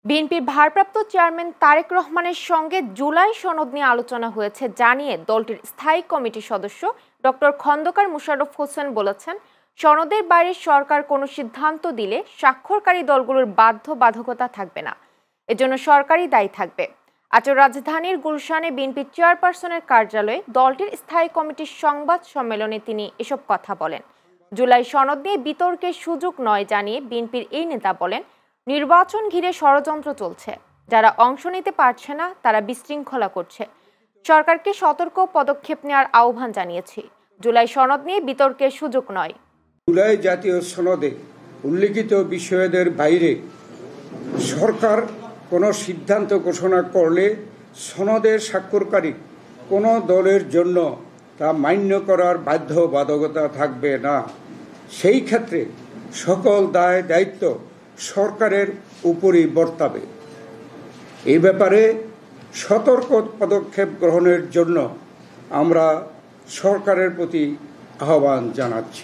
বিএনপির ভারপ্রাপ্ত চেয়ারম্যান তারেক রহমানের সঙ্গে জুলাই সনদ নিয়ে আলোচনা হয়েছে জানিয়ে দলটির স্থায়ী কমিটির সদস্য ডক্টর খন্দকার মোশাররফ হোসেন বলেছেন, সনদের বাইরে সরকার কোনো সিদ্ধান্ত দিলে স্বাক্ষরকারী দলগুলোর বাধ্যবাধকতা থাকবে না, এজন্য সরকারই দায়ী থাকবে। আজ রাজধানীর গুলশানে বিএনপির চেয়ারপারসনের কার্যালয়ে দলটির স্থায়ী কমিটির সংবাদ সম্মেলনে তিনি এসব কথা বলেন। জুলাই সনদ নিয়ে বিতর্কের সুযোগ নয় জানিয়ে বিএনপির এই নেতা বলেন, নির্বাচন ঘিরে ষড়যন্ত্র চলছে, যারা অংশ নিতে পারছে না তারা বিশৃঙ্খলা করছে। সরকারকে সতর্ক পদক্ষেপ নেওয়ার আহ্বান জানিয়েছি। জুলাই সনদ নিয়ে বিতর্কের সুযোগ নয়। জুলাই জাতীয় সনদে উল্লিখিত বিষয়দের বাইরে সরকার কোনো সিদ্ধান্ত ঘোষণা করলে সনদের স্বাক্ষরকারী কোনো দলের জন্য তা মান্য করার বাধ্যবাধকতা থাকবে না। সেই ক্ষেত্রে সকল দায় দায়িত্ব সরকারের উপরই বর্তাবে। এই ব্যাপারে সতর্ক পদক্ষেপ গ্রহণের জন্য আমরা সরকারের প্রতি আহ্বান জানাচ্ছি।